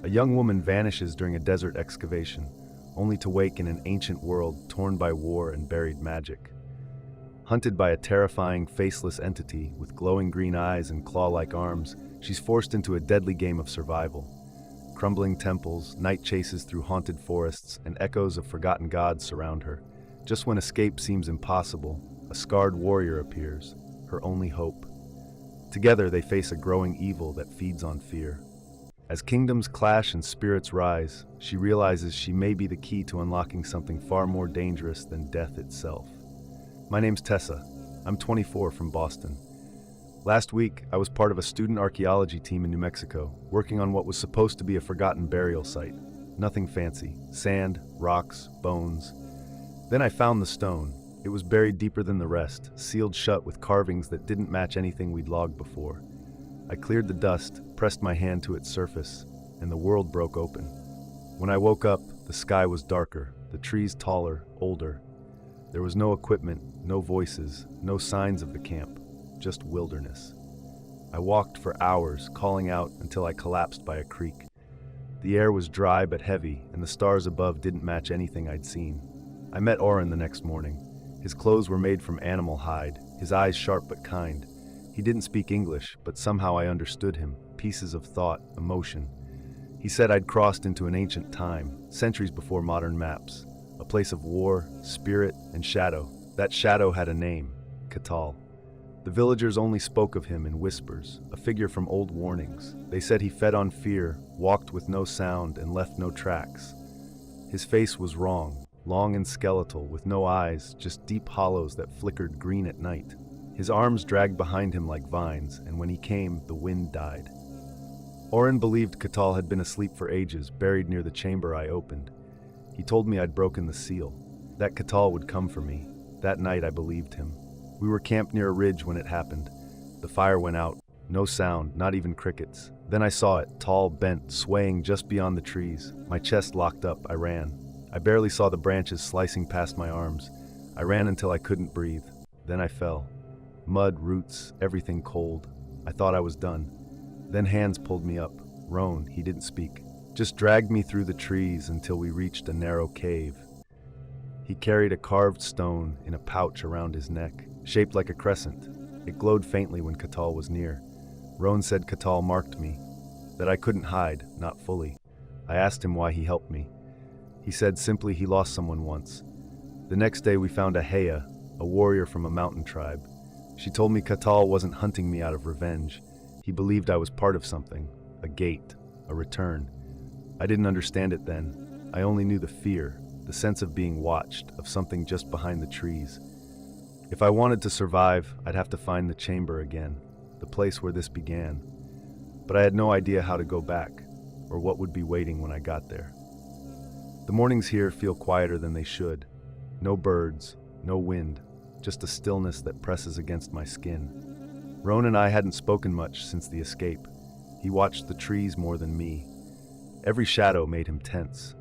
A young woman vanishes during a desert excavation, only to wake in an ancient world torn by war and buried magic. Hunted by a terrifying, faceless entity with glowing green eyes and claw-like arms, she's forced into a deadly game of survival. Crumbling temples, night chases through haunted forests, and echoes of forgotten gods surround her. Just when escape seems impossible, a scarred warrior appears, her only hope. Together they face a growing evil that feeds on fear. As kingdoms clash and spirits rise, she realizes she may be the key to unlocking something far more dangerous than death itself. My name's Tessa. I'm 24 from Boston. Last week, I was part of a student archaeology team in New Mexico, working on what was supposed to be a forgotten burial site. Nothing fancy. Sand, rocks, bones. Then I found the stone. It was buried deeper than the rest, sealed shut with carvings that didn't match anything we'd logged before. I cleared the dust, pressed my hand to its surface, and the world broke open. When I woke up, the sky was darker, the trees taller, older. There was no equipment, no voices, no signs of the camp, just wilderness. I walked for hours, calling out until I collapsed by a creek. The air was dry but heavy, and the stars above didn't match anything I'd seen. I met Oren the next morning. His clothes were made from animal hide, his eyes sharp but kind. He didn't speak English, but somehow I understood him, pieces of thought, emotion. He said I'd crossed into an ancient time, centuries before modern maps, a place of war, spirit, and shadow. That shadow had a name, Catal. The villagers only spoke of him in whispers, a figure from old warnings. They said he fed on fear, walked with no sound, and left no tracks. His face was wrong, long and skeletal, with no eyes, just deep hollows that flickered green at night. His arms dragged behind him like vines, and when he came, the wind died. Oren believed Catal had been asleep for ages, buried near the chamber I opened. He told me I'd broken the seal, that Catal would come for me. That night I believed him. We were camped near a ridge when it happened. The fire went out, no sound, not even crickets. Then I saw it, tall, bent, swaying just beyond the trees. My chest locked up, I ran. I barely saw the branches slicing past my arms. I ran until I couldn't breathe. Then I fell. Mud, roots, everything cold. I thought I was done. Then hands pulled me up. Roan, he didn't speak, just dragged me through the trees until we reached a narrow cave. He carried a carved stone in a pouch around his neck, shaped like a crescent. It glowed faintly when Catal was near. Roan said Catal marked me, that I couldn't hide, not fully. I asked him why he helped me. He said simply he lost someone once. The next day we found a Heya, a warrior from a mountain tribe. She told me Catal wasn't hunting me out of revenge. He believed I was part of something, a gate, a return. I didn't understand it then. I only knew the fear, the sense of being watched, of something just behind the trees. If I wanted to survive, I'd have to find the chamber again, the place where this began. But I had no idea how to go back, or what would be waiting when I got there. The mornings here feel quieter than they should. No birds, no wind, just a stillness that presses against my skin. Roan and I hadn't spoken much since the escape. He watched the trees more than me. Every shadow made him tense.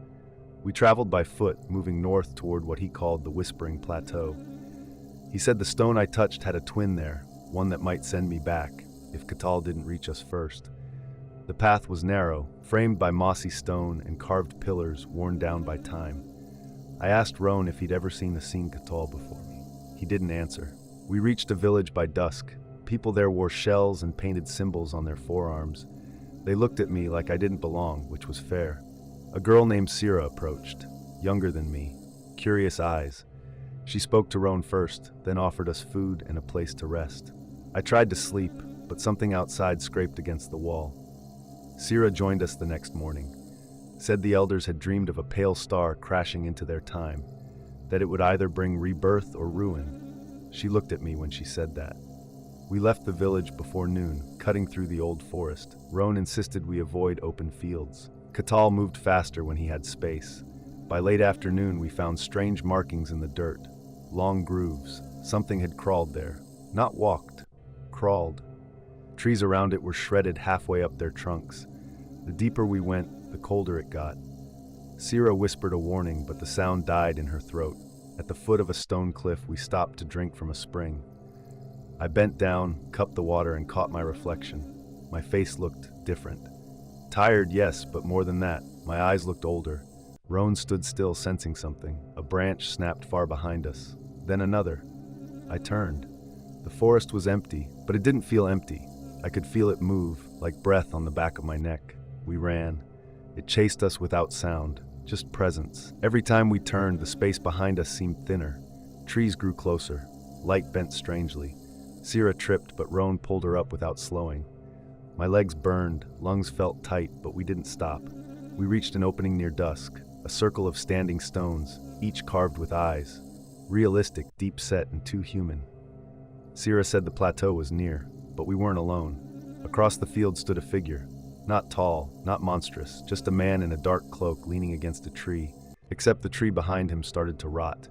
We traveled by foot, moving north toward what he called the Whispering Plateau. He said the stone I touched had a twin there, one that might send me back, if Catal didn't reach us first. The path was narrow, framed by mossy stone and carved pillars worn down by time. I asked Roan if he'd ever seen the scene Catal before me. He didn't answer. We reached a village by dusk. People there wore shells and painted symbols on their forearms. They looked at me like I didn't belong, which was fair. A girl named Sira approached, younger than me, curious eyes. She spoke to Roan first, then offered us food and a place to rest. I tried to sleep, but something outside scraped against the wall. Sira joined us the next morning, said the elders had dreamed of a pale star crashing into their time, that it would either bring rebirth or ruin. She looked at me when she said that. We left the village before noon, cutting through the old forest. Roan insisted we avoid open fields. Catal moved faster when he had space. By late afternoon, we found strange markings in the dirt, long grooves. Something had crawled there. Not walked, crawled. Trees around it were shredded halfway up their trunks. The deeper we went, the colder it got. Sira whispered a warning, but the sound died in her throat. At the foot of a stone cliff, we stopped to drink from a spring. I bent down, cupped the water, and caught my reflection. My face looked different. Tired, yes, but more than that. My eyes looked older. Roan stood still, sensing something. A branch snapped far behind us. Then another. I turned. The forest was empty, but it didn't feel empty. I could feel it move, like breath on the back of my neck. We ran. It chased us without sound, just presence. Every time we turned, the space behind us seemed thinner. Trees grew closer. Light bent strangely. Sierra tripped, but Roan pulled her up without slowing. My legs burned, lungs felt tight, but we didn't stop. We reached an opening near dusk, a circle of standing stones, each carved with eyes. Realistic, deep-set, and too human. Sierra said the plateau was near, but we weren't alone. Across the field stood a figure. Not tall, not monstrous, just a man in a dark cloak leaning against a tree, except the tree behind him started to rot.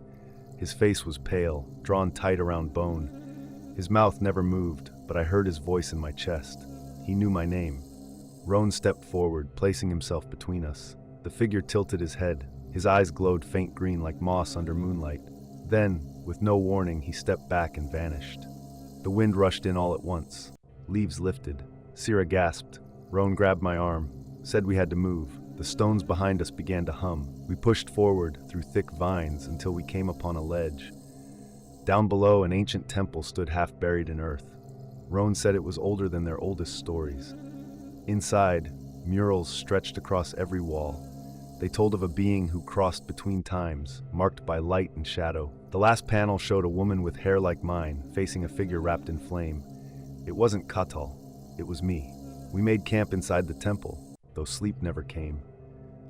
His face was pale, drawn tight around bone. His mouth never moved, but I heard his voice in my chest. He knew my name. Roan stepped forward, placing himself between us. The figure tilted his head. His eyes glowed faint green like moss under moonlight. Then, with no warning, he stepped back and vanished. The wind rushed in all at once. Leaves lifted. Sierra gasped. Roan grabbed my arm, said we had to move. The stones behind us began to hum. We pushed forward through thick vines until we came upon a ledge. Down below, an ancient temple stood half buried in earth. Roan said it was older than their oldest stories. Inside, murals stretched across every wall. They told of a being who crossed between times, marked by light and shadow. The last panel showed a woman with hair like mine, facing a figure wrapped in flame. It wasn't Katal, it was me. We made camp inside the temple, though sleep never came.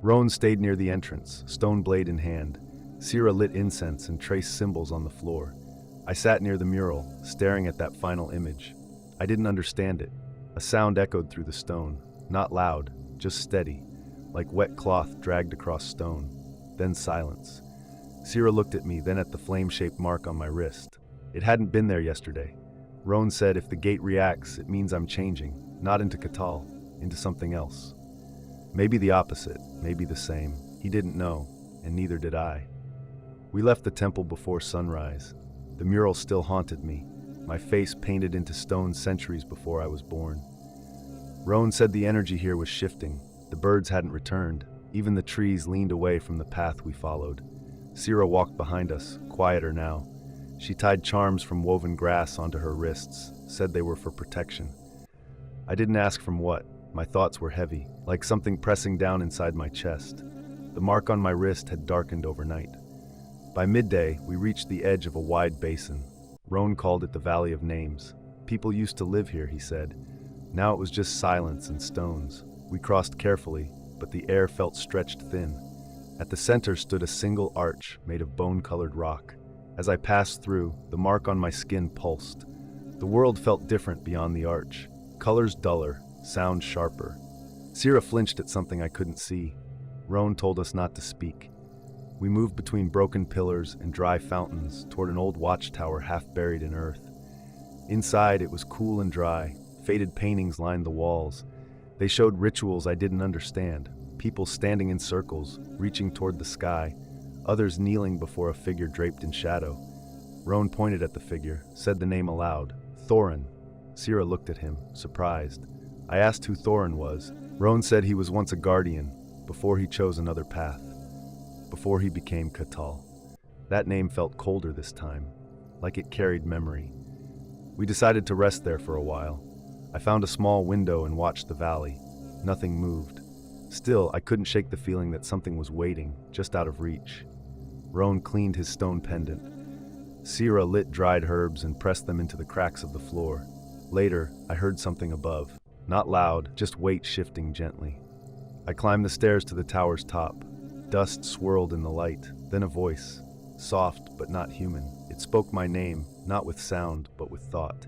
Roan stayed near the entrance, stone blade in hand. Sierra lit incense and traced symbols on the floor. I sat near the mural, staring at that final image. I didn't understand it. A sound echoed through the stone, not loud, just steady, like wet cloth dragged across stone. Then silence. Sierra looked at me, then at the flame-shaped mark on my wrist. It hadn't been there yesterday. Roan said if the gate reacts, it means I'm changing, not into Katal, into something else. Maybe the opposite, maybe the same. He didn't know, and neither did I. We left the temple before sunrise. The mural still haunted me, my face painted into stone centuries before I was born. Roan said the energy here was shifting. The birds hadn't returned. Even the trees leaned away from the path we followed. Sierra walked behind us, quieter now. She tied charms from woven grass onto her wrists, said they were for protection. I didn't ask from what. My thoughts were heavy, like something pressing down inside my chest. The mark on my wrist had darkened overnight. By midday, we reached the edge of a wide basin. Roan called it the Valley of Names. People used to live here, he said. Now it was just silence and stones. We crossed carefully, but the air felt stretched thin. At the center stood a single arch made of bone-colored rock. As I passed through, the mark on my skin pulsed. The world felt different beyond the arch. Colors duller, sound sharper. Sierra flinched at something I couldn't see. Roan told us not to speak. We moved between broken pillars and dry fountains toward an old watchtower half buried in earth. Inside, it was cool and dry. Faded paintings lined the walls. They showed rituals I didn't understand. People standing in circles, reaching toward the sky. Others kneeling before a figure draped in shadow. Roan pointed at the figure, said the name aloud. Thorin. Sierra looked at him, surprised. I asked who Thorin was. Roan said he was once a guardian, before he chose another path. Before he became Katal. That name felt colder this time, like it carried memory. We decided to rest there for a while. I found a small window and watched the valley. Nothing moved. Still, I couldn't shake the feeling that something was waiting, just out of reach. Roan cleaned his stone pendant. Sierra lit dried herbs and pressed them into the cracks of the floor. Later, I heard something above. Not loud, just weight shifting gently. I climbed the stairs to the tower's top. Dust swirled in the light, then a voice. Soft, but not human. It spoke my name, not with sound, but with thought.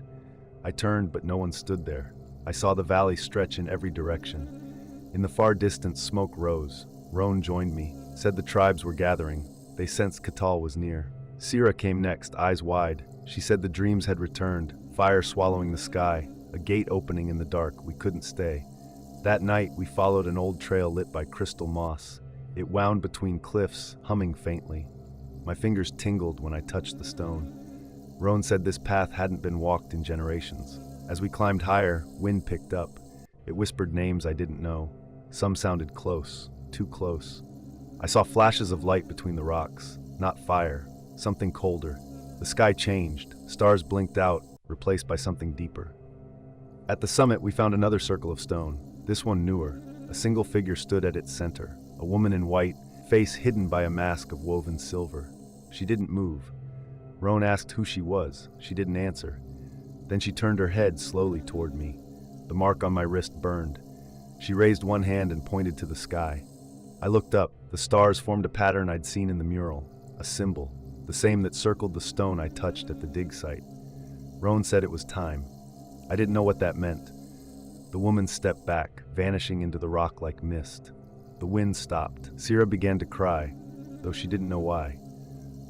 I turned, but no one stood there. I saw the valley stretch in every direction. In the far distance, smoke rose. Roan joined me, said the tribes were gathering. They sensed Katal was near. Sierra came next, eyes wide. She said the dreams had returned, fire swallowing the sky, a gate opening in the dark. We couldn't stay. That night, we followed an old trail lit by crystal moss. It wound between cliffs, humming faintly. My fingers tingled when I touched the stone. Roan said this path hadn't been walked in generations. As we climbed higher, wind picked up. It whispered names I didn't know. Some sounded close, too close. I saw flashes of light between the rocks, not fire, something colder. The sky changed, stars blinked out, replaced by something deeper. At the summit, we found another circle of stone, this one newer. A single figure stood at its center, a woman in white, face hidden by a mask of woven silver. She didn't move. Roan asked who she was. She didn't answer. Then she turned her head slowly toward me. The mark on my wrist burned. She raised one hand and pointed to the sky. I looked up. The stars formed a pattern I'd seen in the mural, a symbol, the same that circled the stone I touched at the dig site. Roan said it was time. I didn't know what that meant. The woman stepped back, vanishing into the rock like mist. The wind stopped. Sierra began to cry, though she didn't know why.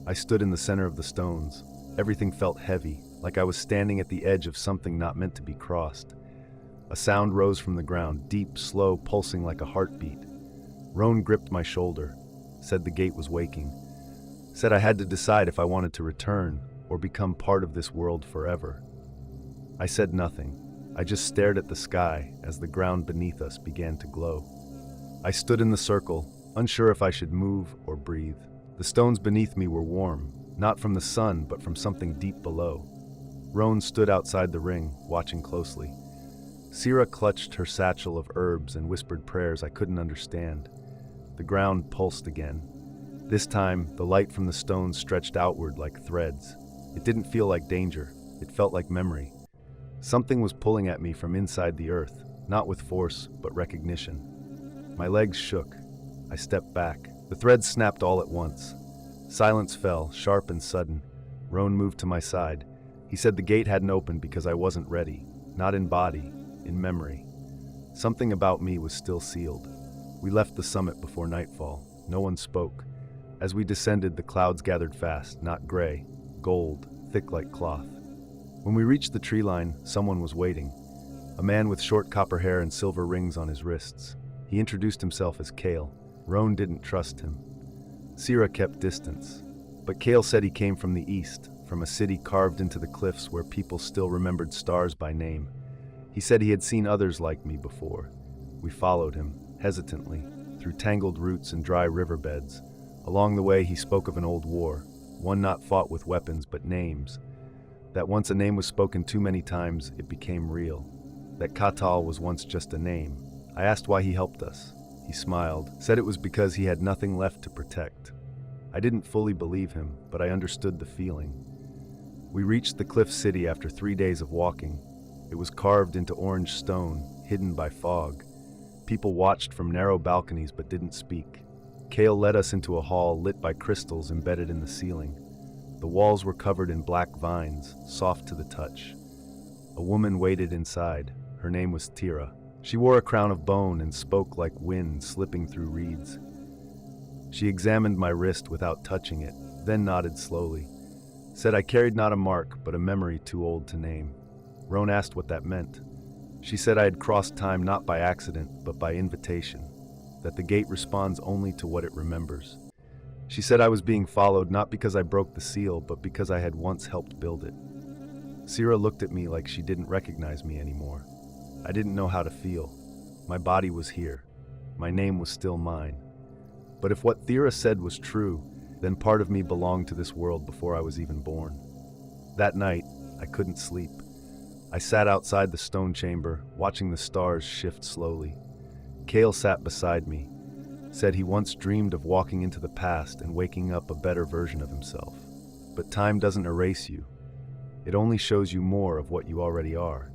I stood in the center of the stones. Everything felt heavy, like I was standing at the edge of something not meant to be crossed. A sound rose from the ground, deep, slow, pulsing like a heartbeat. Roan gripped my shoulder, said the gate was waking, said I had to decide if I wanted to return or become part of this world forever. I said nothing. I just stared at the sky as the ground beneath us began to glow. I stood in the circle, unsure if I should move or breathe. The stones beneath me were warm, not from the sun, but from something deep below. Roan stood outside the ring, watching closely. Sierra clutched her satchel of herbs and whispered prayers I couldn't understand. The ground pulsed again. This time, the light from the stones stretched outward like threads. It didn't feel like danger. It felt like memory. Something was pulling at me from inside the earth, not with force, but recognition. My legs shook. I stepped back. The threads snapped all at once. Silence fell, sharp and sudden. Roan moved to my side. He said the gate hadn't opened because I wasn't ready, not in body, in memory. Something about me was still sealed. We left the summit before nightfall. No one spoke. As we descended, the clouds gathered fast, not gray, gold, thick like cloth. When we reached the tree line, someone was waiting. A man with short copper hair and silver rings on his wrists. He introduced himself as Kale. Roan didn't trust him. Sierra kept distance. But Kale said he came from the east, from a city carved into the cliffs where people still remembered stars by name. He said he had seen others like me before. We followed him, hesitantly, through tangled roots and dry riverbeds. Along the way, he spoke of an old war, one not fought with weapons but names. That once a name was spoken too many times, it became real. That Katal was once just a name. I asked why he helped us. He smiled, said it was because he had nothing left to protect. I didn't fully believe him, but I understood the feeling. We reached the cliff city after 3 days of walking. It was carved into orange stone, hidden by fog. People watched from narrow balconies but didn't speak. Kale led us into a hall lit by crystals embedded in the ceiling. The walls were covered in black vines, soft to the touch. A woman waited inside. Her name was Tira. She wore a crown of bone and spoke like wind slipping through reeds. She examined my wrist without touching it, then nodded slowly. Said I carried not a mark, but a memory too old to name. Roan asked what that meant. She said I had crossed time not by accident, but by invitation, that the gate responds only to what it remembers. She said I was being followed not because I broke the seal, but because I had once helped build it. Sierra looked at me like she didn't recognize me anymore. I didn't know how to feel. My body was here. My name was still mine. But if what Thera said was true, then part of me belonged to this world before I was even born. That night, I couldn't sleep. I sat outside the stone chamber, watching the stars shift slowly. Kale sat beside me, said he once dreamed of walking into the past and waking up a better version of himself. But time doesn't erase you. It only shows you more of what you already are.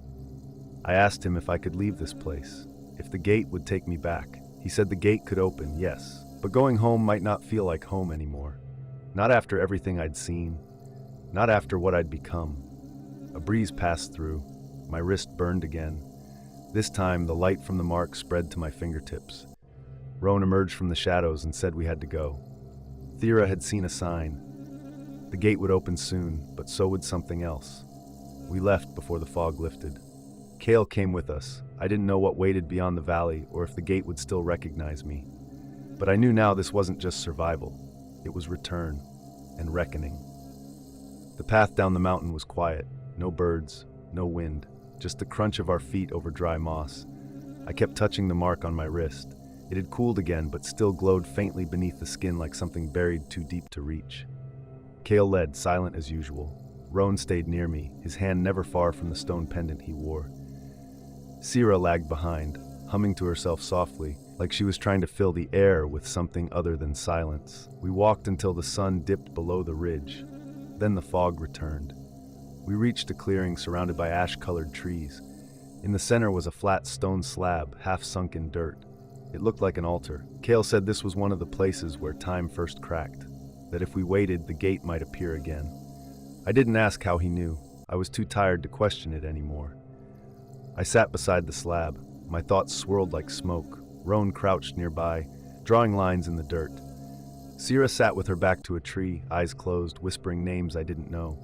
I asked him if I could leave this place, if the gate would take me back. He said the gate could open, yes, but going home might not feel like home anymore. Not after everything I'd seen, not after what I'd become. A breeze passed through. My wrist burned again. This time, the light from the mark spread to my fingertips. Roan emerged from the shadows and said we had to go. Thera had seen a sign. The gate would open soon, but so would something else. We left before the fog lifted. Kale came with us. I didn't know what waited beyond the valley or if the gate would still recognize me. But I knew now this wasn't just survival. It was return and reckoning. The path down the mountain was quiet. No birds, no wind, just the crunch of our feet over dry moss. I kept touching the mark on my wrist. It had cooled again, but still glowed faintly beneath the skin like something buried too deep to reach. Kale led, silent as usual. Roan stayed near me, his hand never far from the stone pendant he wore. Sira lagged behind, humming to herself softly, like she was trying to fill the air with something other than silence. We walked until the sun dipped below the ridge. Then the fog returned. We reached a clearing surrounded by ash-colored trees. In the center was a flat stone slab, half sunk in dirt. It looked like an altar. Kale said this was one of the places where time first cracked, that if we waited, the gate might appear again. I didn't ask how he knew. I was too tired to question it anymore. I sat beside the slab. My thoughts swirled like smoke. Roan crouched nearby, drawing lines in the dirt. Sira sat with her back to a tree, eyes closed, whispering names I didn't know.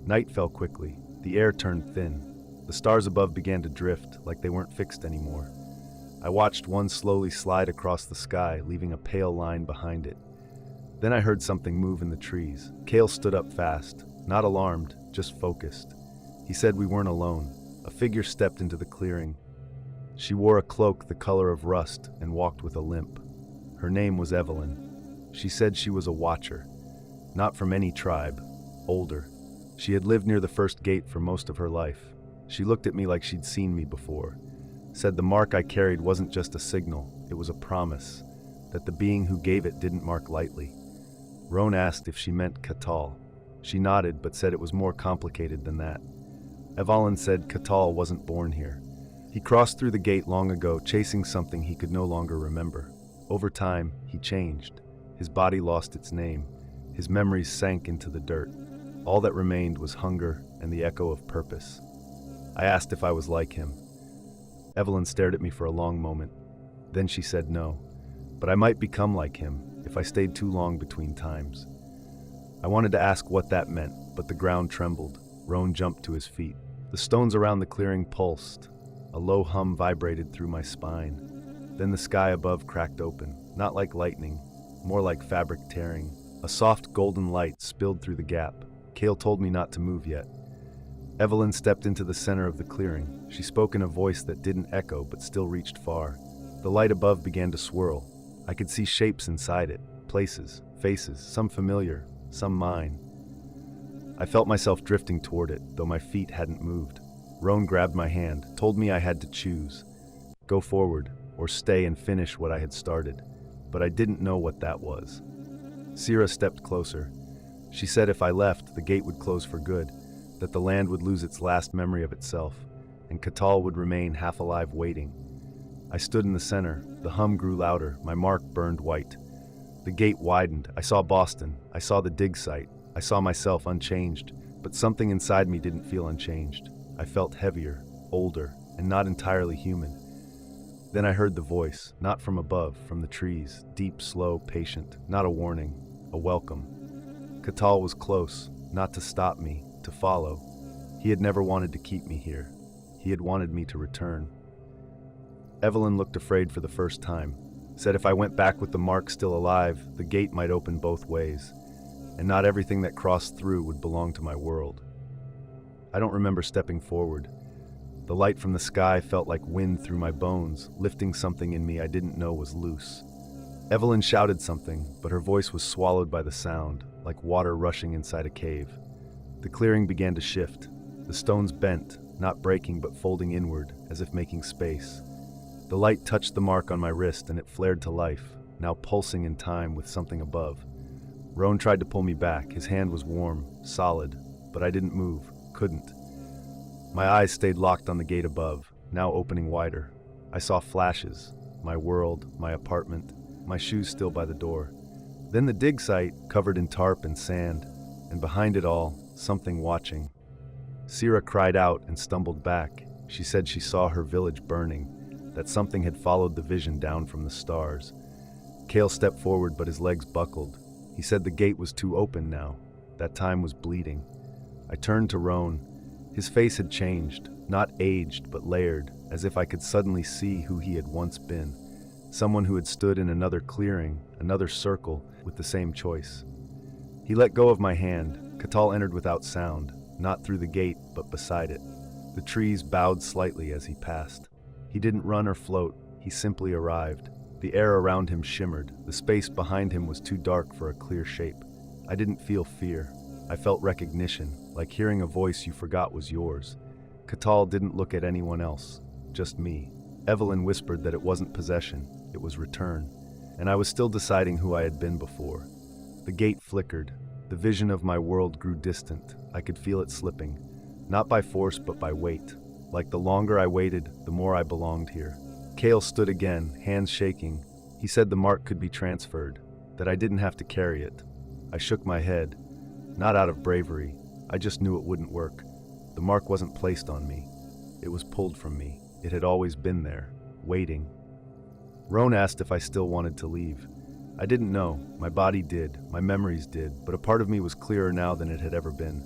Night fell quickly. The air turned thin. The stars above began to drift, like they weren't fixed anymore. I watched one slowly slide across the sky, leaving a pale line behind it. Then I heard something move in the trees. Kale stood up fast, not alarmed, just focused. He said we weren't alone. A figure stepped into the clearing. She wore a cloak the color of rust and walked with a limp. Her name was Evelyn. She said she was a watcher, not from any tribe, older. She had lived near the first gate for most of her life. She looked at me like she'd seen me before. Said the mark I carried wasn't just a signal, it was a promise, that the being who gave it didn't mark lightly. Roan asked if she meant Catal. She nodded, but said it was more complicated than that. Evelyn said Catal wasn't born here. He crossed through the gate long ago, chasing something he could no longer remember. Over time, he changed. His body lost its name. His memories sank into the dirt. All that remained was hunger and the echo of purpose. I asked if I was like him. Evelyn stared at me for a long moment. Then she said no, but I might become like him if I stayed too long between times. I wanted to ask what that meant, but the ground trembled. Roan jumped to his feet. The stones around the clearing pulsed. A low hum vibrated through my spine. Then the sky above cracked open, not like lightning, more like fabric tearing. A soft golden light spilled through the gap. Kale told me not to move yet. Evelyn stepped into the center of the clearing. She spoke in a voice that didn't echo but still reached far. The light above began to swirl. I could see shapes inside it, places, faces, some familiar, some mine. I felt myself drifting toward it, though my feet hadn't moved. Roan grabbed my hand, told me I had to choose. Go forward, or stay and finish what I had started. But I didn't know what that was. Sira stepped closer. She said if I left, the gate would close for good, that the land would lose its last memory of itself, and Catal would remain half alive waiting. I stood in the center. The hum grew louder. My mark burned white. The gate widened. I saw Boston. I saw the dig site. I saw myself unchanged, but something inside me didn't feel unchanged. I felt heavier, older, and not entirely human. Then I heard the voice, not from above, from the trees, deep, slow, patient, not a warning, a welcome. Catal was close, not to stop me, to follow. He had never wanted to keep me here. He had wanted me to return. Evelyn looked afraid for the first time, said if I went back with the mark still alive, the gate might open both ways, and not everything that crossed through would belong to my world. I don't remember stepping forward. The light from the sky felt like wind through my bones, lifting something in me I didn't know was loose. Evelyn shouted something, but her voice was swallowed by the sound, like water rushing inside a cave. The clearing began to shift. The stones bent, not breaking but folding inward, as if making space. The light touched the mark on my wrist and it flared to life, now pulsing in time with something above. Roan tried to pull me back. His hand was warm, solid, but I didn't move, couldn't. My eyes stayed locked on the gate above, now opening wider. I saw flashes, my world, my apartment, my shoes still by the door. Then the dig site, covered in tarp and sand, and behind it all, something watching. Sira cried out and stumbled back. She said she saw her village burning, that something had followed the vision down from the stars. Kale stepped forward, but his legs buckled. He said the gate was too open now. That time was bleeding. I turned to Roan. His face had changed, not aged, but layered, as if I could suddenly see who he had once been. Someone who had stood in another clearing, another circle, with the same choice. He let go of my hand. Catal entered without sound, not through the gate, but beside it. The trees bowed slightly as he passed. He didn't run or float, he simply arrived. The air around him shimmered. The space behind him was too dark for a clear shape. I didn't feel fear. I felt recognition, like hearing a voice you forgot was yours. Catal didn't look at anyone else, just me. Evelyn whispered that it wasn't possession, it was return. And I was still deciding who I had been before. The gate flickered. The vision of my world grew distant. I could feel it slipping, not by force but by weight. Like the longer I waited, the more I belonged here. Cale stood again, hands shaking. He said the mark could be transferred, that I didn't have to carry it. I shook my head, not out of bravery. I just knew it wouldn't work. The mark wasn't placed on me. It was pulled from me. It had always been there, waiting. Roan asked if I still wanted to leave. I didn't know. My body did, my memories did, but a part of me was clearer now than it had ever been.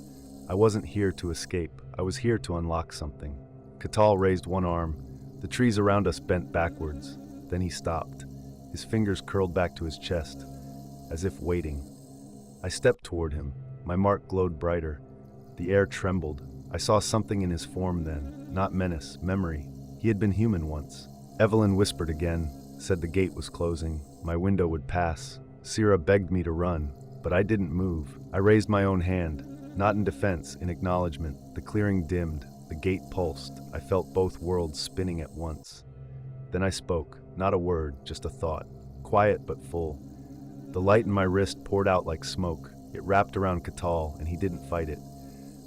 I wasn't here to escape. I was here to unlock something. Catal raised one arm. The trees around us bent backwards. Then he stopped. His fingers curled back to his chest, as if waiting. I stepped toward him. My mark glowed brighter. The air trembled. I saw something in his form then, not menace, memory. He had been human once. Evelyn whispered again, said the gate was closing. My window would pass. Sira begged me to run, but I didn't move. I raised my own hand, not in defense, in acknowledgement. The clearing dimmed. The gate pulsed. I felt both worlds spinning at once. Then I spoke, not a word, just a thought, quiet but full. The light in my wrist poured out like smoke. It wrapped around Catal, and he didn't fight it.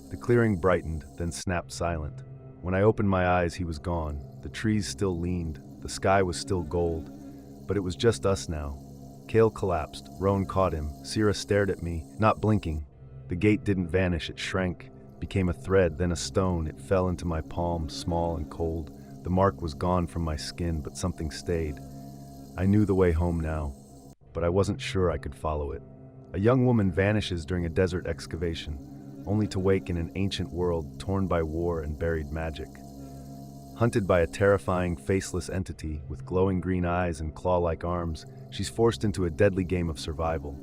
The clearing brightened, then snapped silent. When I opened my eyes, he was gone. The trees still leaned. The sky was still gold. But it was just us now. Cale collapsed. Roan caught him. Sira stared at me, not blinking. The gate didn't vanish, it shrank. Became a thread, then a stone. It fell into my palm, small and cold. The mark was gone from my skin, but something stayed. I knew the way home now, but I wasn't sure I could follow it. A young woman vanishes during a desert excavation, only to wake in an ancient world torn by war and buried magic. Hunted by a terrifying, faceless entity with glowing green eyes and claw-like arms, she's forced into a deadly game of survival.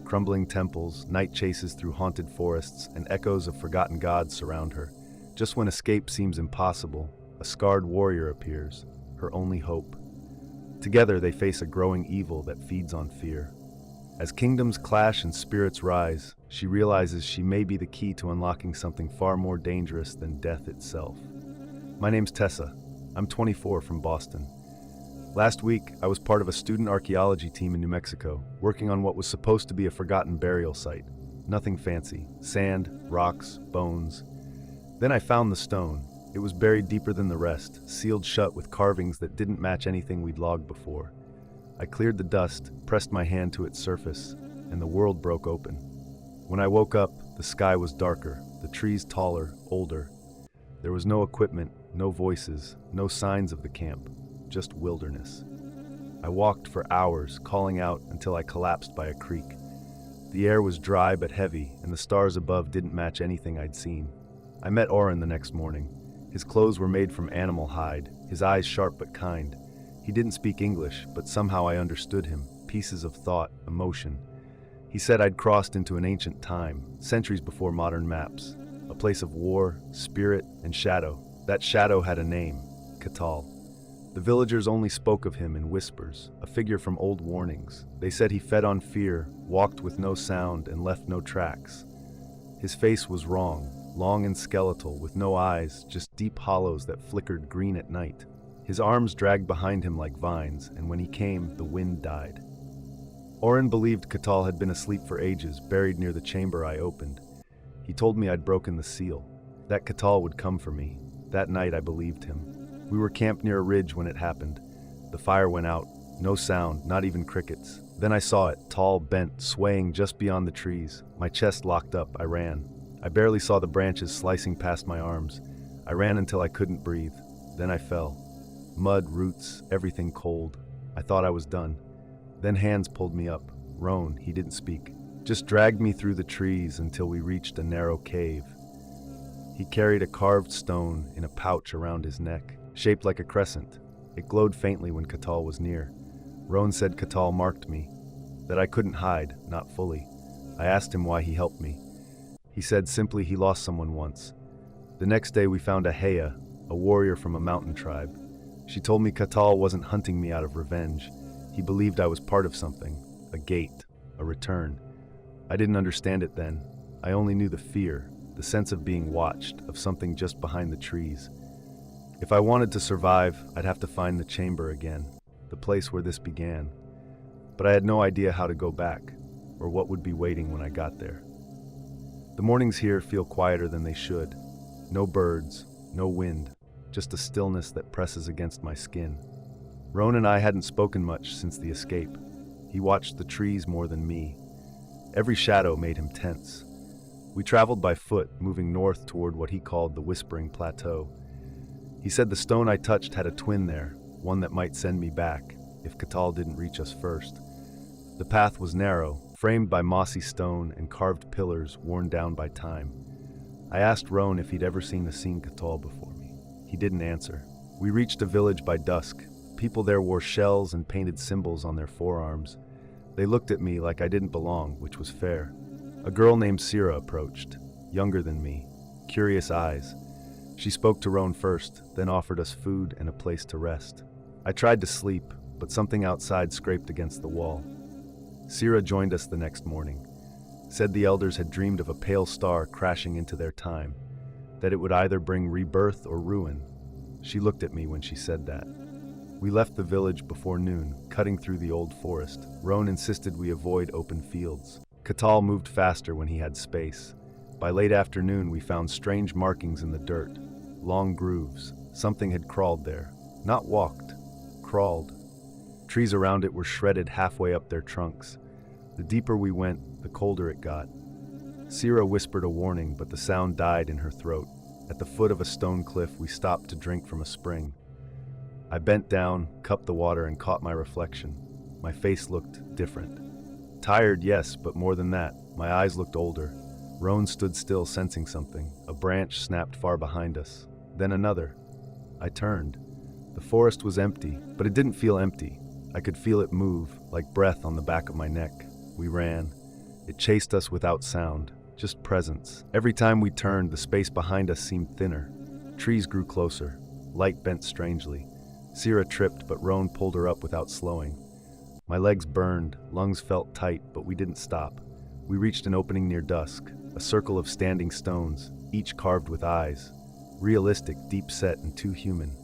Crumbling temples, night chases through haunted forests, and echoes of forgotten gods surround her. Just when escape seems impossible, a scarred warrior appears, her only hope. Together they face a growing evil that feeds on fear. As kingdoms clash and spirits rise, she realizes she may be the key to unlocking something far more dangerous than death itself. My name's Tessa. I'm 24 from Boston. Last week, I was part of a student archaeology team in New Mexico, working on what was supposed to be a forgotten burial site. Nothing fancy. Sand, rocks, bones. Then I found the stone. It was buried deeper than the rest, sealed shut with carvings that didn't match anything we'd logged before. I cleared the dust, pressed my hand to its surface, and the world broke open. When I woke up, the sky was darker, the trees taller, older. There was no equipment, no voices, no signs of the camp. Just wilderness. I walked for hours, calling out until I collapsed by a creek. The air was dry but heavy, and the stars above didn't match anything I'd seen. I met Oren the next morning. His clothes were made from animal hide, his eyes sharp but kind. He didn't speak English, but somehow I understood him, pieces of thought, emotion. He said I'd crossed into an ancient time, centuries before modern maps, a place of war, spirit, and shadow. That shadow had a name, Catal. The villagers only spoke of him in whispers, a figure from old warnings. They said he fed on fear, walked with no sound, and left no tracks. His face was wrong, long and skeletal, with no eyes, just deep hollows that flickered green at night. His arms dragged behind him like vines, and when he came, the wind died. Oren believed Catal had been asleep for ages, buried near the chamber I opened. He told me I'd broken the seal, that Catal would come for me. That night I believed him. We were camped near a ridge when it happened. The fire went out, no sound, not even crickets. Then I saw it, tall, bent, swaying just beyond the trees. My chest locked up, I ran. I barely saw the branches slicing past my arms. I ran until I couldn't breathe. Then I fell. Mud, roots, everything cold. I thought I was done. Then hands pulled me up. Roan, he didn't speak, just dragged me through the trees until we reached a narrow cave. He carried a carved stone in a pouch around his neck, shaped like a crescent. It glowed faintly when Catal was near. Roan said Catal marked me, that I couldn't hide, not fully. I asked him why he helped me. He said simply he lost someone once. The next day we found a Heya, a warrior from a mountain tribe. She told me Catal wasn't hunting me out of revenge. He believed I was part of something, a gate, a return. I didn't understand it then. I only knew the fear, the sense of being watched, of something just behind the trees. If I wanted to survive, I'd have to find the chamber again, the place where this began. But I had no idea how to go back, or what would be waiting when I got there. The mornings here feel quieter than they should. No birds, no wind, just a stillness that presses against my skin. Roan and I hadn't spoken much since the escape. He watched the trees more than me. Every shadow made him tense. We traveled by foot, moving north toward what he called the Whispering Plateau. He said the stone I touched had a twin there, one that might send me back, if Catal didn't reach us first. The path was narrow, framed by mossy stone and carved pillars worn down by time. I asked Roan if he'd ever seen a Seen Catal before me. He didn't answer. We reached a village by dusk. People there wore shells and painted symbols on their forearms. They looked at me like I didn't belong, which was fair. A girl named Sira approached, younger than me, curious eyes. She spoke to Roan first, then offered us food and a place to rest. I tried to sleep, but something outside scraped against the wall. Sira joined us the next morning, said the elders had dreamed of a pale star crashing into their time, that it would either bring rebirth or ruin. She looked at me when she said that. We left the village before noon, cutting through the old forest. Roan insisted we avoid open fields. Catal moved faster when he had space. By late afternoon, we found strange markings in the dirt, long grooves. Something had crawled there. Not walked, crawled. Trees around it were shredded halfway up their trunks. The deeper we went, the colder it got. Sira whispered a warning, but the sound died in her throat. At the foot of a stone cliff, we stopped to drink from a spring. I bent down, cupped the water, and caught my reflection. My face looked different. Tired, yes, but more than that, my eyes looked older. Roan stood still, sensing something. A branch snapped far behind us. Then another. I turned. The forest was empty, but it didn't feel empty. I could feel it move, like breath on the back of my neck. We ran. It chased us without sound, just presence. Every time we turned, the space behind us seemed thinner. Trees grew closer. Light bent strangely. Sira tripped, but Roan pulled her up without slowing. My legs burned, lungs felt tight, but we didn't stop. We reached an opening near dusk, a circle of standing stones, each carved with eyes. Realistic, deep-set, and too human.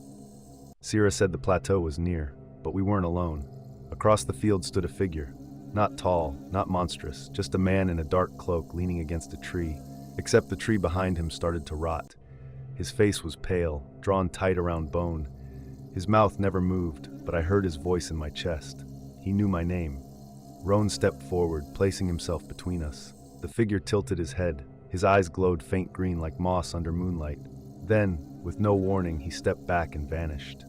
Sira said the plateau was near, but we weren't alone. Across the field stood a figure. Not tall, not monstrous, just a man in a dark cloak leaning against a tree, except the tree behind him started to rot. His face was pale, drawn tight around bone. His mouth never moved, but I heard his voice in my chest. He knew my name. Roan stepped forward, placing himself between us. The figure tilted his head. His eyes glowed faint green like moss under moonlight. Then, with no warning, he stepped back and vanished.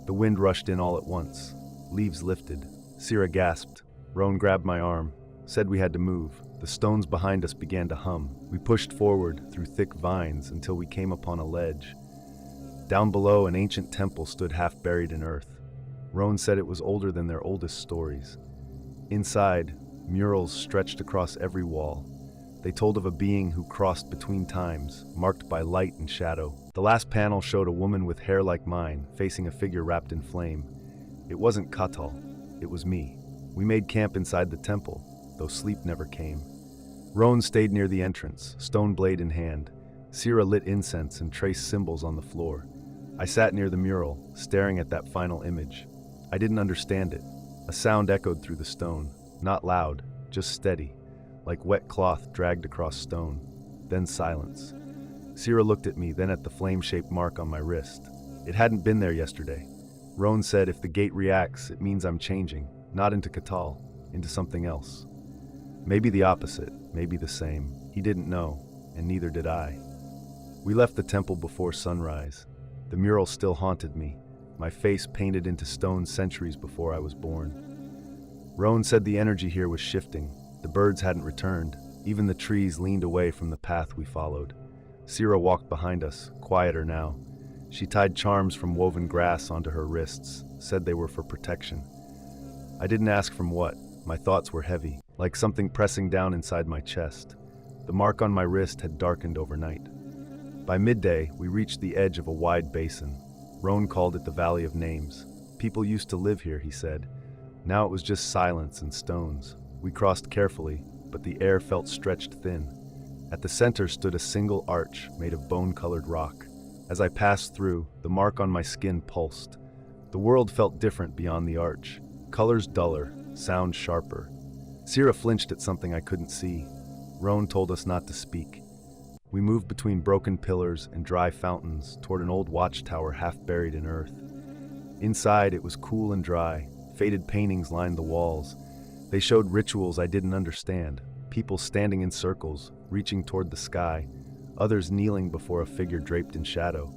The wind rushed in all at once. Leaves lifted. Sira gasped. Roan grabbed my arm, said we had to move. The stones behind us began to hum. We pushed forward through thick vines until we came upon a ledge. Down below, an ancient temple stood half buried in earth. Roan said it was older than their oldest stories. Inside, murals stretched across every wall. They told of a being who crossed between times, marked by light and shadow. The last panel showed a woman with hair like mine, facing a figure wrapped in flame. It wasn't Catal, it was me. We made camp inside the temple, though sleep never came. Roan stayed near the entrance, stone blade in hand. Sira lit incense and traced symbols on the floor. I sat near the mural, staring at that final image. I didn't understand it. A sound echoed through the stone, not loud, just steady, like wet cloth dragged across stone. Then silence. Sira looked at me, then at the flame-shaped mark on my wrist. It hadn't been there yesterday. Roan said if the gate reacts, it means I'm changing, not into Catal, into something else. Maybe the opposite, maybe the same. He didn't know, and neither did I. We left the temple before sunrise. The mural still haunted me, my face painted into stone centuries before I was born. Roan said the energy here was shifting. The birds hadn't returned. Even the trees leaned away from the path we followed. Sira walked behind us, quieter now. She tied charms from woven grass onto her wrists, said they were for protection. I didn't ask from what. My thoughts were heavy, like something pressing down inside my chest. The mark on my wrist had darkened overnight. By midday, we reached the edge of a wide basin. Roan called it the Valley of Names. People used to live here, he said. Now it was just silence and stones. We crossed carefully, but the air felt stretched thin. At the center stood a single arch made of bone-colored rock. As I passed through, the mark on my skin pulsed. The world felt different beyond the arch. Colors duller, sound sharper. Sierra flinched at something I couldn't see. Roan told us not to speak. We moved between broken pillars and dry fountains toward an old watchtower half buried in earth. Inside, it was cool and dry. Faded paintings lined the walls. They showed rituals I didn't understand. People standing in circles, reaching toward the sky. Others kneeling before a figure draped in shadow.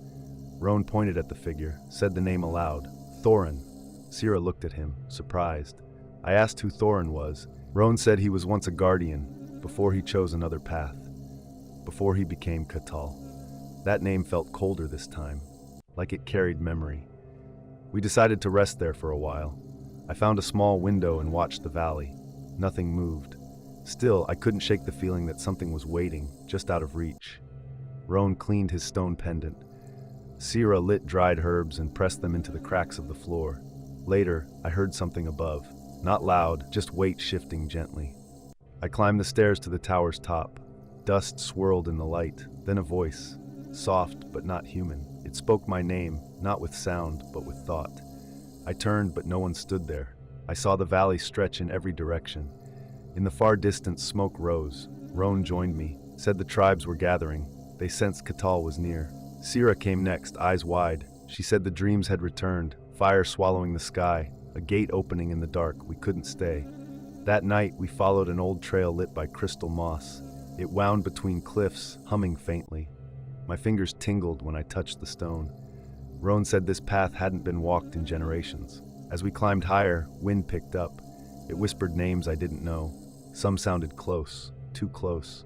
Roan pointed at the figure, said the name aloud. Thorin. Sierra looked at him, surprised. I asked who Thorin was. Roan said he was once a guardian, before he chose another path. Before he became Catal. That name felt colder this time, like it carried memory. We decided to rest there for a while. I found a small window and watched the valley. Nothing moved. Still, I couldn't shake the feeling that something was waiting, just out of reach. Roan cleaned his stone pendant. Sierra lit dried herbs and pressed them into the cracks of the floor. Later, I heard something above. Not loud, just weight shifting gently. I climbed the stairs to the tower's top. Dust swirled in the light, then a voice. Soft, but not human. It spoke my name, not with sound, but with thought. I turned, but no one stood there. I saw the valley stretch in every direction. In the far distance, smoke rose. Roan joined me, said the tribes were gathering. They sensed Catal was near. Sierra came next, eyes wide. She said the dreams had returned, fire swallowing the sky, a gate opening in the dark. We couldn't stay. That night, we followed an old trail lit by crystal moss. It wound between cliffs, humming faintly. My fingers tingled when I touched the stone. Roan said this path hadn't been walked in generations. As we climbed higher, wind picked up. It whispered names I didn't know. Some sounded close, too close.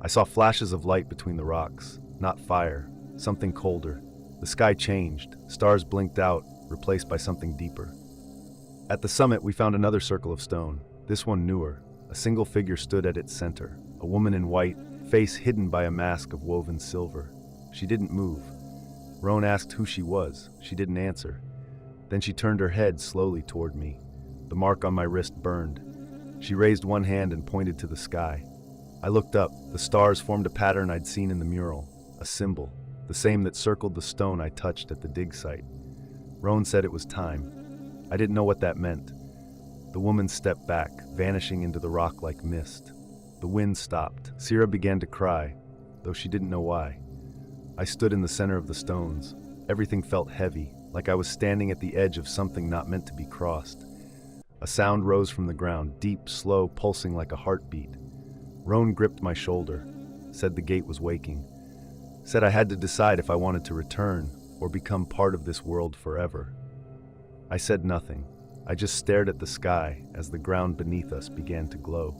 I saw flashes of light between the rocks, not fire, something colder. The sky changed, stars blinked out, replaced by something deeper. At the summit, we found another circle of stone, this one newer. A single figure stood at its center, a woman in white, face hidden by a mask of woven silver. She didn't move. Roan asked who she was. She didn't answer. Then she turned her head slowly toward me. The mark on my wrist burned. She raised one hand and pointed to the sky. I looked up. The stars formed a pattern I'd seen in the mural, a symbol, the same that circled the stone I touched at the dig site. Roan said it was time. I didn't know what that meant. The woman stepped back, vanishing into the rock like mist. The wind stopped. Sierra began to cry, though she didn't know why. I stood in the center of the stones. Everything felt heavy, like I was standing at the edge of something not meant to be crossed. A sound rose from the ground, deep, slow, pulsing like a heartbeat. Roan gripped my shoulder, said the gate was waking, said I had to decide if I wanted to return or become part of this world forever. I said nothing. I just stared at the sky as the ground beneath us began to glow.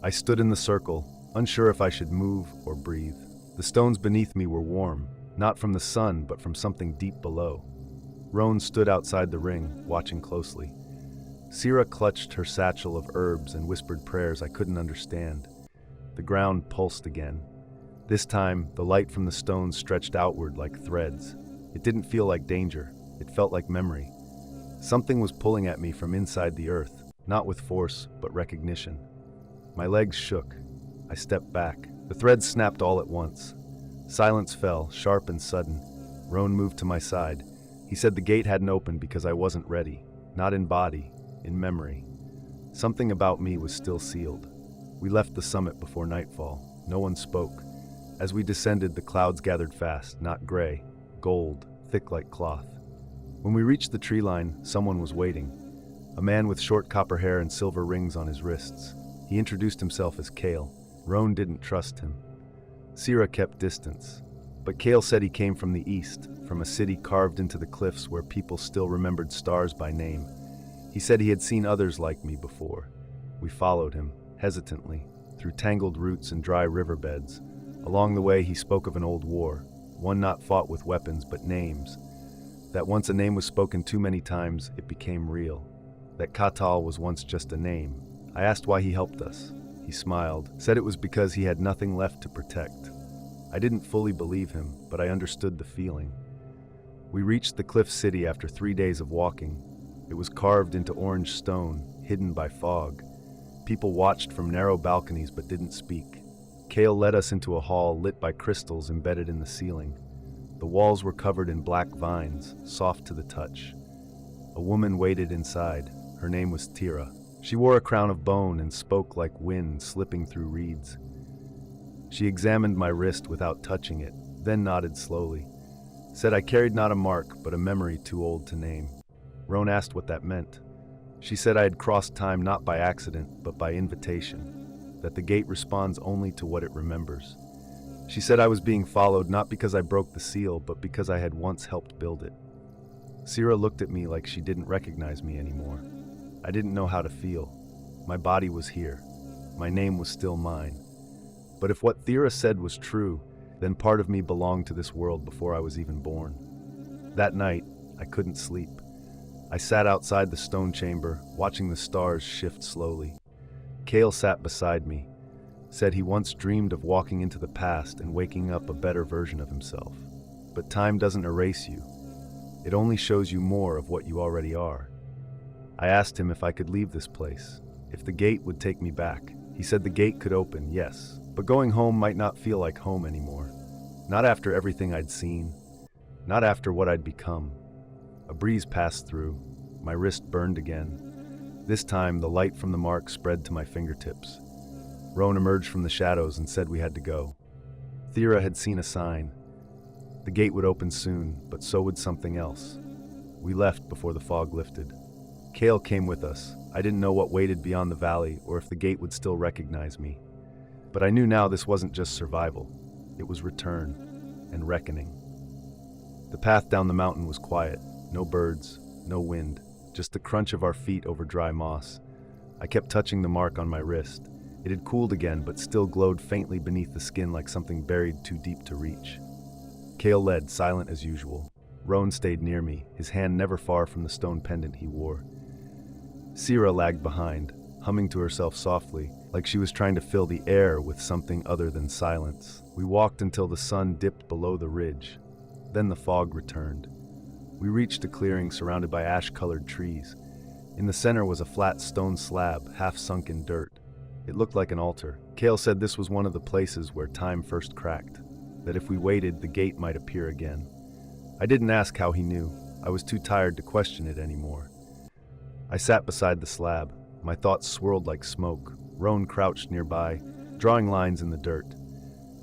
I stood in the circle, unsure if I should move or breathe. The stones beneath me were warm, not from the sun, but from something deep below. Roan stood outside the ring, watching closely. Sierra clutched her satchel of herbs and whispered prayers I couldn't understand. The ground pulsed again. This time, the light from the stones stretched outward like threads. It didn't feel like danger. It felt like memory. Something was pulling at me from inside the earth, not with force, but recognition. My legs shook. I stepped back. The threads snapped all at once. Silence fell, sharp and sudden. Roan moved to my side. He said the gate hadn't opened because I wasn't ready. Not in body, in memory. Something about me was still sealed. We left the summit before nightfall. No one spoke. As we descended, the clouds gathered fast, not gray, gold, thick like cloth. When we reached the tree line, someone was waiting. A man with short copper hair and silver rings on his wrists. He introduced himself as Kale. Roan didn't trust him. Sierra kept distance. But Kale said he came from the east, from a city carved into the cliffs where people still remembered stars by name. He said he had seen others like me before. We followed him, hesitantly, through tangled roots and dry riverbeds. Along the way, he spoke of an old war, one not fought with weapons but names. That once a name was spoken too many times, it became real. That Catal was once just a name. I asked why he helped us. He smiled, said it was because he had nothing left to protect. I didn't fully believe him, but I understood the feeling. We reached the cliff city after 3 days of walking. It was carved into orange stone, hidden by fog. People watched from narrow balconies but didn't speak. Kale led us into a hall lit by crystals embedded in the ceiling. The walls were covered in black vines, soft to the touch. A woman waited inside. Her name was Tira. She wore a crown of bone and spoke like wind slipping through reeds. She examined my wrist without touching it, then nodded slowly. Said I carried not a mark, but a memory too old to name. Roan asked what that meant. She said I had crossed time not by accident, but by invitation, that the gate responds only to what it remembers. She said I was being followed not because I broke the seal, but because I had once helped build it. Sira looked at me like she didn't recognize me anymore. I didn't know how to feel. My body was here. My name was still mine. But if what Thera said was true, then part of me belonged to this world before I was even born. That night, I couldn't sleep. I sat outside the stone chamber, watching the stars shift slowly. Kale sat beside me, said he once dreamed of walking into the past and waking up a better version of himself. But time doesn't erase you. It only shows you more of what you already are. I asked him if I could leave this place, if the gate would take me back. He said the gate could open, yes, but going home might not feel like home anymore. Not after everything I'd seen, not after what I'd become. A breeze passed through. My wrist burned again. This time, the light from the mark spread to my fingertips. Roan emerged from the shadows and said we had to go. Thera had seen a sign. The gate would open soon, but so would something else. We left before the fog lifted. Kale came with us. I didn't know what waited beyond the valley or if the gate would still recognize me. But I knew now this wasn't just survival. It was return and reckoning. The path down the mountain was quiet. No birds, no wind, just the crunch of our feet over dry moss. I kept touching the mark on my wrist. It had cooled again, but still glowed faintly beneath the skin like something buried too deep to reach. Kale led, silent as usual. Roan stayed near me, his hand never far from the stone pendant he wore. Sira lagged behind, humming to herself softly, like she was trying to fill the air with something other than silence. We walked until the sun dipped below the ridge. Then the fog returned. We reached a clearing surrounded by ash-colored trees. In the center was a flat stone slab, half sunk in dirt. It looked like an altar. Kale said this was one of the places where time first cracked, that if we waited, the gate might appear again. I didn't ask how he knew. I was too tired to question it anymore. I sat beside the slab. My thoughts swirled like smoke. Roan crouched nearby, drawing lines in the dirt.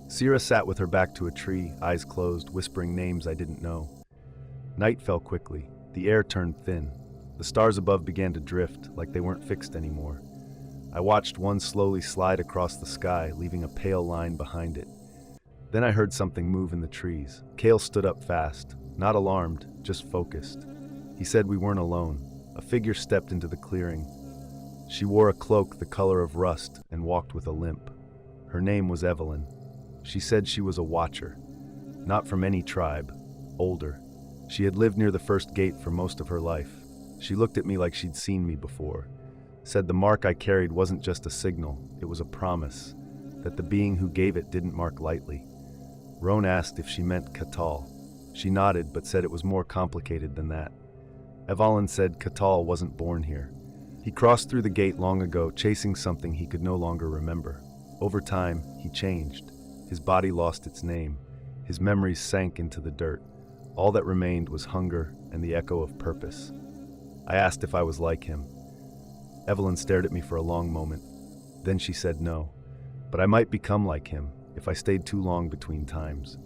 Sira sat with her back to a tree, eyes closed, whispering names I didn't know. Night fell quickly. The air turned thin. The stars above began to drift, like they weren't fixed anymore. I watched one slowly slide across the sky, leaving a pale line behind it. Then I heard something move in the trees. Kale stood up fast, not alarmed, just focused. He said we weren't alone. A figure stepped into the clearing. She wore a cloak the color of rust and walked with a limp. Her name was Evelyn. She said she was a watcher, not from any tribe, older. She had lived near the first gate for most of her life. She looked at me like she'd seen me before, said the mark I carried wasn't just a signal, it was a promise, that the being who gave it didn't mark lightly. Roan asked if she meant Katal. She nodded but said it was more complicated than that. Evelyn said Katal wasn't born here. He crossed through the gate long ago, chasing something he could no longer remember. Over time, he changed. His body lost its name. His memories sank into the dirt. All that remained was hunger and the echo of purpose. I asked if I was like him. Evelyn stared at me for a long moment. Then she said no, but I might become like him if I stayed too long between times.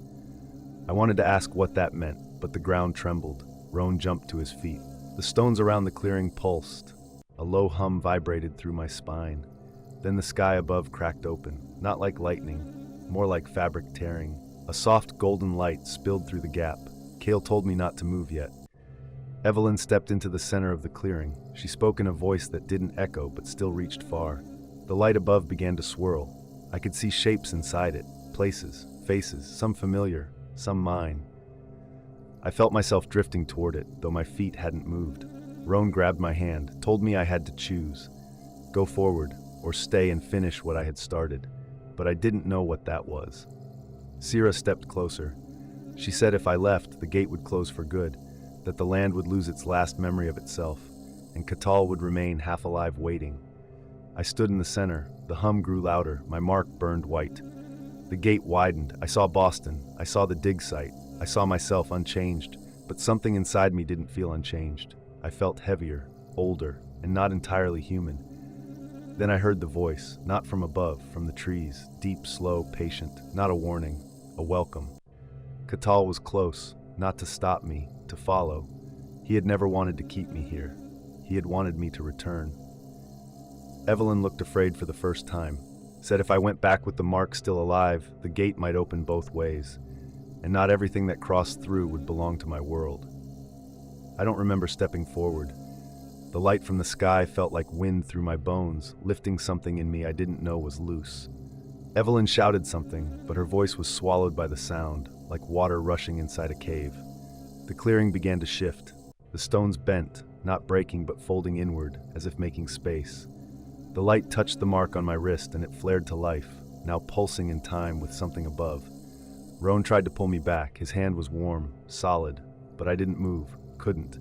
I wanted to ask what that meant, but the ground trembled. Roan jumped to his feet. The stones around the clearing pulsed. A low hum vibrated through my spine. Then the sky above cracked open, not like lightning, more like fabric tearing. A soft golden light spilled through the gap. Kale told me not to move yet. Evelyn stepped into the center of the clearing. She spoke in a voice that didn't echo but still reached far. The light above began to swirl. I could see shapes inside it, places, faces, some familiar, some mine. I felt myself drifting toward it, though my feet hadn't moved. Roan grabbed my hand, told me I had to choose. Go forward, or stay and finish what I had started. But I didn't know what that was. Sira stepped closer. She said if I left, the gate would close for good, that the land would lose its last memory of itself. and Catal would remain half alive waiting. I stood in the center. The hum grew louder. My mark burned white. The gate widened. I saw Boston. I saw the dig site. I saw myself unchanged, but something inside me didn't feel unchanged. I felt heavier, older, and not entirely human. Then I heard the voice, not from above, from the trees, deep, slow, patient, not a warning, a welcome. Catal was close, not to stop me, to follow. He had never wanted to keep me here. He had wanted me to return. Evelyn looked afraid for the first time, said if I went back with the mark still alive, the gate might open both ways, and not everything that crossed through would belong to my world. I don't remember stepping forward. The light from the sky felt like wind through my bones, lifting something in me I didn't know was loose. Evelyn shouted something, but her voice was swallowed by the sound, like water rushing inside a cave. The clearing began to shift. The stones bent, not breaking but folding inward, as if making space. The light touched the mark on my wrist and it flared to life, now pulsing in time with something above. Roan tried to pull me back. His hand was warm, solid, but I didn't move, couldn't.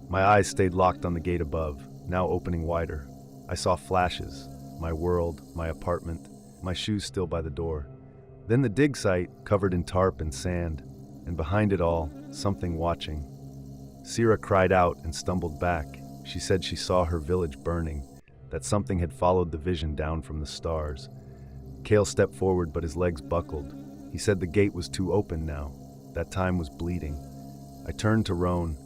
My eyes stayed locked on the gate above, now opening wider. I saw flashes, my world, my apartment, my shoes still by the door. Then the dig site, covered in tarp and sand, and behind it all, something watching. Sira cried out and stumbled back. She said she saw her village burning, that something had followed the vision down from the stars. Kale stepped forward, but his legs buckled. He said the gate was too open now. That time was bleeding. I turned to Roan.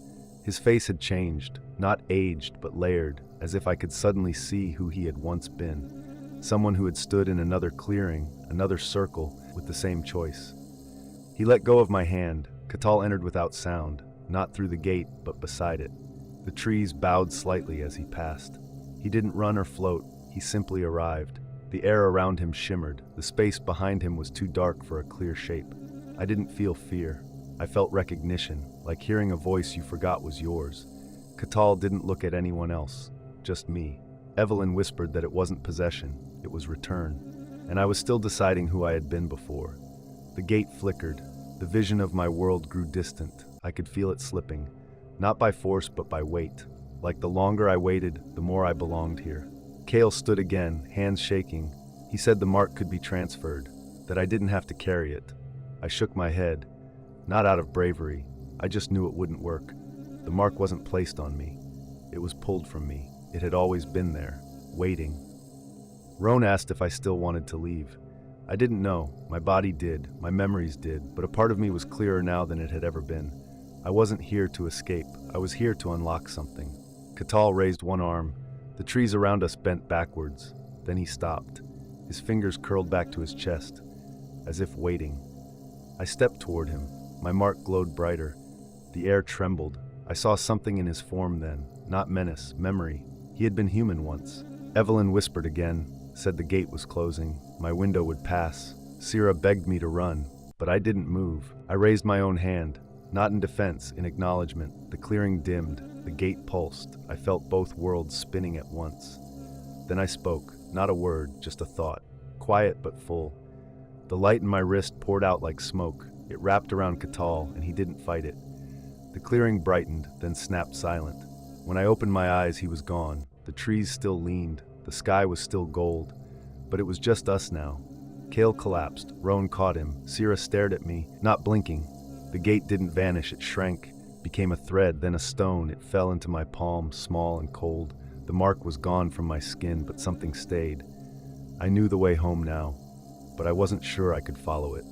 His face had changed, not aged, but layered, as if I could suddenly see who he had once been. Someone who had stood in another clearing, another circle, with the same choice. He let go of my hand. Catal entered without sound, not through the gate, but beside it. The trees bowed slightly as he passed. He didn't run or float, he simply arrived. The air around him shimmered. The space behind him was too dark for a clear shape. I didn't feel fear. I felt recognition, like hearing a voice you forgot was yours. Catal didn't look at anyone else, just me. Evelyn whispered that it wasn't possession, it was return. And I was still deciding who I had been before. The gate flickered. The vision of my world grew distant. I could feel it slipping, not by force but by weight. Like the longer I waited, the more I belonged here. Kale stood again, hands shaking. He said the mark could be transferred, that I didn't have to carry it. I shook my head. Not out of bravery, I just knew it wouldn't work. The mark wasn't placed on me. It was pulled from me. It had always been there, waiting. Roan asked if I still wanted to leave. I didn't know. My body did, my memories did, but a part of me was clearer now than it had ever been. I wasn't here to escape. I was here to unlock something. Catal raised one arm. The trees around us bent backwards. Then he stopped. His fingers curled back to his chest, as if waiting. I stepped toward him. My mark glowed brighter. The air trembled. I saw something in his form then, not menace, memory. He had been human once. Evelyn whispered again, said the gate was closing. My window would pass. Sira begged me to run, but I didn't move. I raised my own hand, not in defense, in acknowledgement. The clearing dimmed. The gate pulsed. I felt both worlds spinning at once. Then I spoke, not a word, just a thought, quiet but full. The light in my wrist poured out like smoke. It wrapped around Catal, and he didn't fight it. The clearing brightened, then snapped silent. When I opened my eyes, he was gone. The trees still leaned. The sky was still gold. But it was just us now. Kale collapsed. Roan caught him. Sira stared at me, not blinking. The gate didn't vanish. It shrank, became a thread, then a stone. It fell into my palm, small and cold. The mark was gone from my skin, but something stayed. I knew the way home now, but I wasn't sure I could follow it.